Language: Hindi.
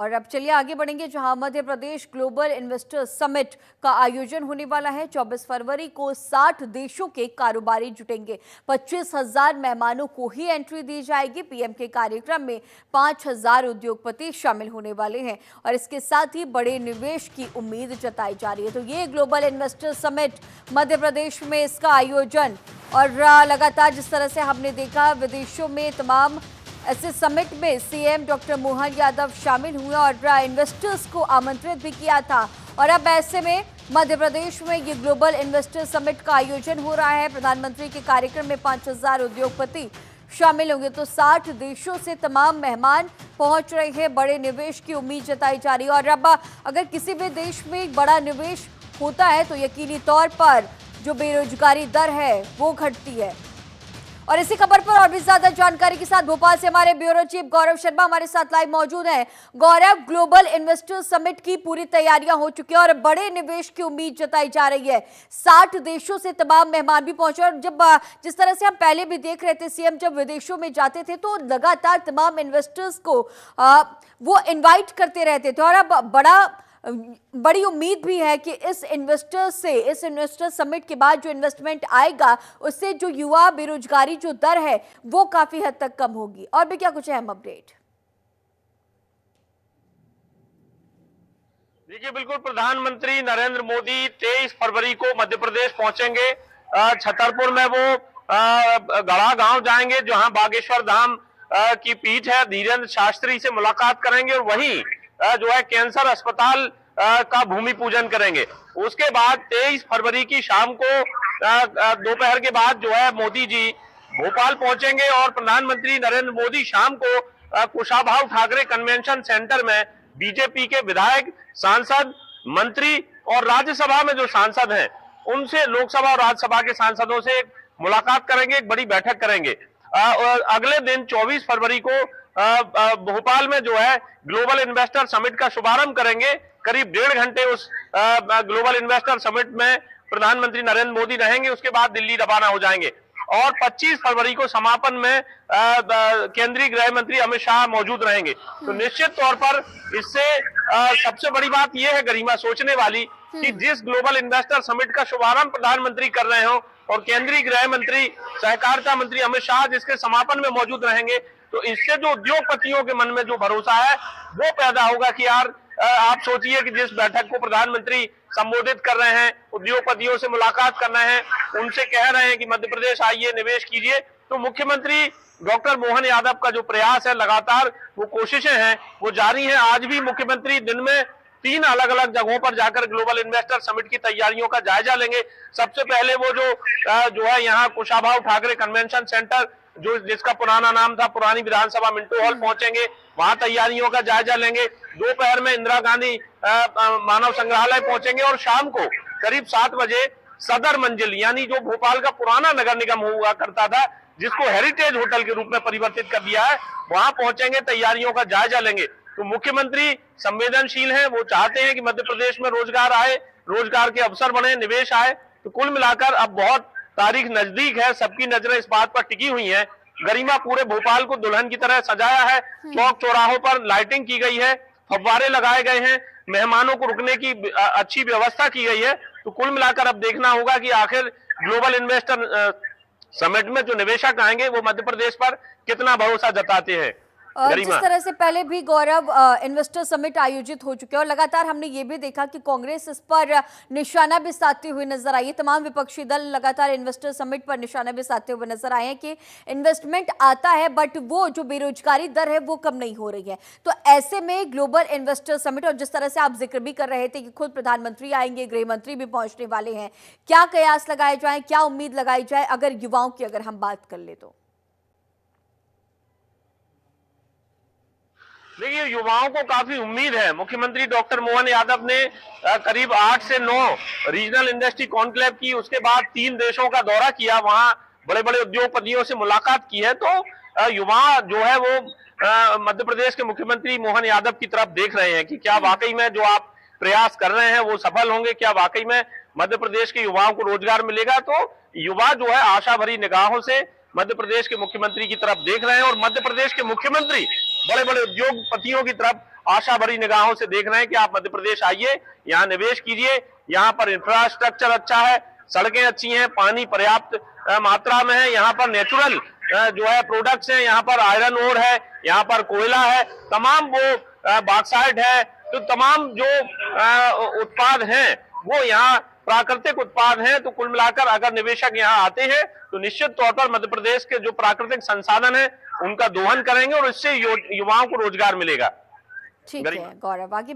और अब चलिए आगे बढ़ेंगे, जहां Madhya Pradesh global investor summit का आयोजन होने वाला है। 24 फरवरी को 60 देशों के कारोबारी जुटेंगे। 25,000 मेहमानों को ही एंट्री दी जाएगी। पीएम के कार्यक्रम में 5,000 उद्योगपति शामिल होने वाले हैं और इसके साथ ही बड़े निवेश की उम्मीद जताई जा रही है। तो ये global investor summit Madhya Pradesh में इसका आयोजन, और लगातार जिस तरह से हमने देखा विदेशों में तमाम ऐसे समिट में सीएम डॉक्टर मोहन यादव शामिल हुए और इन्वेस्टर्स को आमंत्रित भी किया था। और अब ऐसे में मध्य प्रदेश में ये ग्लोबल इन्वेस्टर समिट का आयोजन हो रहा है। प्रधानमंत्री के कार्यक्रम में 5,000 उद्योगपति शामिल होंगे। तो 60 देशों से तमाम मेहमान पहुंच रहे हैं। बड़े निवेश की उम्मीद जताई जा रही है और अब अगर किसी भी देश में बड़ा निवेश होता है तो यकीनी तौर पर जो बेरोजगारी दर है वो घटती है। और इसी खबर पर और भी ज्यादा जानकारी के साथ भोपाल से हमारे ब्यूरो चीफ गौरव शर्मा हमारे साथ लाइव मौजूद हैं। गौरव, ग्लोबल इन्वेस्टर समिट की पूरी तैयारियां हो चुकी हैं और बड़े निवेश की उम्मीद जताई जा रही है। 60 देशों से तमाम मेहमान भी पहुंचे और जब जिस तरह से हम पहले भी देख रहे थे, सीएम जब विदेशों में जाते थे तो लगातार तमाम इन्वेस्टर्स को वो इन्वाइट करते रहते थे और अब बड़ी उम्मीद भी है कि इस इन्वेस्टर समिट के बाद जो इन्वेस्टमेंट आएगा उससे जो युवा बेरोजगारी जो दर है वो काफी हद तक कम होगी। और भी क्या कुछ अहम अपडेट? देखिए, बिल्कुल प्रधानमंत्री नरेंद्र मोदी 23 फरवरी को मध्य प्रदेश पहुंचेंगे। छतरपुर में वो गढ़ा गांव जाएंगे जहां बागेश्वर धाम की पीठ है, धीरेन्द्र शास्त्री से मुलाकात करेंगे और वहीं जो है कैंसर अस्पताल का भूमि पूजन करेंगे। उसके बाद 23 फरवरी की शाम को दोपहर के बाद जो है मोदी जी भोपाल पहुंचेंगे और प्रधानमंत्री नरेंद्र मोदी शाम को कुशाभाऊ ठाकरे कन्वेंशन सेंटर में बीजेपी के विधायक, सांसद, मंत्री और राज्यसभा में जो सांसद हैं उनसे, लोकसभा और राज्यसभा के सांसदों से मुलाकात करेंगे, एक बड़ी बैठक करेंगे। अगले दिन 24 फरवरी को भोपाल में जो है ग्लोबल इन्वेस्टर समिट का शुभारंभ करेंगे। करीब 1.5 घंटे उस ग्लोबल इन्वेस्टर समिट में प्रधानमंत्री नरेंद्र मोदी रहेंगे। उसके बाद दिल्ली रवाना हो जाएंगे और 25 फरवरी को समापन में केंद्रीय गृह मंत्री अमित शाह मौजूद रहेंगे। तो निश्चित तौर पर इससे सबसे बड़ी बात यह है गरिमा सोचने वाली कि जिस ग्लोबल इन्वेस्टर समिट का शुभारंभ प्रधानमंत्री कर रहे हो और केंद्रीय गृह मंत्री, सहकारिता मंत्री अमित शाह जिसके समापन में मौजूद रहेंगे, तो इससे जो उद्योगपतियों के मन में जो भरोसा है वो पैदा होगा कि यार आप सोचिए कि जिस बैठक को प्रधानमंत्री संबोधित कर रहे हैं, उद्योगपतियों से मुलाकात कर रहे हैं, उनसे कह रहे हैं कि मध्य प्रदेश आइए, निवेश कीजिए, तो मुख्यमंत्री डॉक्टर मोहन यादव का जो प्रयास है, लगातार वो कोशिशें हैं वो जारी हैं। आज भी मुख्यमंत्री दिन में 3 अलग अलग जगहों पर जाकर ग्लोबल इन्वेस्टर समिट की तैयारियों का जायजा लेंगे। सबसे पहले वो जो है यहाँ कुशाभाऊ ठाकरे कन्वेंशन सेंटर, जो जिसका पुराना नाम था पुरानी विधानसभा मिंटो हॉल, पहुंचेंगे, वहां तैयारियों का जायजा लेंगे। दोपहर में इंदिरा गांधी मानव संग्रहालय पहुंचेंगे और शाम को करीब 7 बजे सदर मंजिल, यानी जो भोपाल का पुराना नगर निगम हुआ करता था जिसको हेरिटेज होटल के रूप में परिवर्तित कर दिया है, वहां पहुंचेंगे, तैयारियों का जायजा लेंगे। तो मुख्यमंत्री संवेदनशील हैं, वो चाहते हैं कि मध्य प्रदेश में रोजगार आए, रोजगार के अवसर बने, निवेश आए। तो कुल मिलाकर अब बहुत तारीख नजदीक है, सबकी नजरें इस बात पर टिकी हुई हैं। गरिमा पूरे भोपाल को दुल्हन की तरह सजाया है, चौक चौराहों पर लाइटिंग की गई है, फव्वारे लगाए गए हैं, मेहमानों को रुकने की अच्छी व्यवस्था की गई है। तो कुल मिलाकर अब देखना होगा कि आखिर ग्लोबल इन्वेस्टर समिट में जो निवेशक आएंगे वो मध्य प्रदेश पर कितना भरोसा जताते हैं। जिस तरह से पहले भी गौरव इन्वेस्टर समिट आयोजित हो चुके हैं और लगातार हमने ये भी देखा कि कांग्रेस इस पर निशाना भी साधती हुई नजर आई है। तमाम विपक्षी दल लगातार इन्वेस्टर समिट पर निशाना भी साधते हुए नजर आए हैं कि इन्वेस्टमेंट आता है बट वो जो बेरोजगारी दर है वो कम नहीं हो रही है। तो ऐसे में ग्लोबल इन्वेस्टर समिट, और जिस तरह से आप जिक्र भी कर रहे थे कि खुद प्रधानमंत्री आएंगे, गृह मंत्री भी पहुंचने वाले हैं, क्या कयास लगाए जाए, क्या उम्मीद लगाई जाए अगर युवाओं की अगर हम बात कर ले तो? देखिए, युवाओं को काफी उम्मीद है। मुख्यमंत्री डॉक्टर मोहन यादव ने करीब 8 से 9 रीजनल इंडस्ट्री कॉन्क्लेव की, उसके बाद 3 देशों का दौरा किया, वहां बड़े बड़े उद्योगपतियों से मुलाकात की है। तो युवा जो है वो मध्य प्रदेश के मुख्यमंत्री मोहन यादव की तरफ देख रहे हैं कि क्या वाकई में जो आप प्रयास कर रहे हैं वो सफल होंगे, क्या वाकई में मध्य प्रदेश के युवाओं को रोजगार मिलेगा। तो युवा जो है आशा भरी निगाहों से मध्य प्रदेश के मुख्यमंत्री की तरफ देख रहे हैं और मध्य प्रदेश के मुख्यमंत्री बड़े बड़े उद्योगपतियों की तरफ आशा भरी निगाहों से देख रहे हैं कि आप मध्य प्रदेश आइए, यहाँ निवेश कीजिए। यहाँ पर इंफ्रास्ट्रक्चर अच्छा है, सड़कें अच्छी हैं, पानी पर्याप्त मात्रा में है, यहाँ पर नेचुरल जो है प्रोडक्ट्स हैं, यहाँ पर आयरन ओर है, यहाँ पर कोयला है, तमाम वो बॉक्साइट है, तो तमाम जो उत्पाद हैं वो यहाँ प्राकृतिक उत्पाद हैं। तो कुल मिलाकर अगर निवेशक यहाँ आते हैं तो निश्चित तौर पर मध्य प्रदेश के जो प्राकृतिक संसाधन हैं उनका दोहन करेंगे और इससे युवाओं को रोजगार मिलेगा। ठीक है गौरव, आगे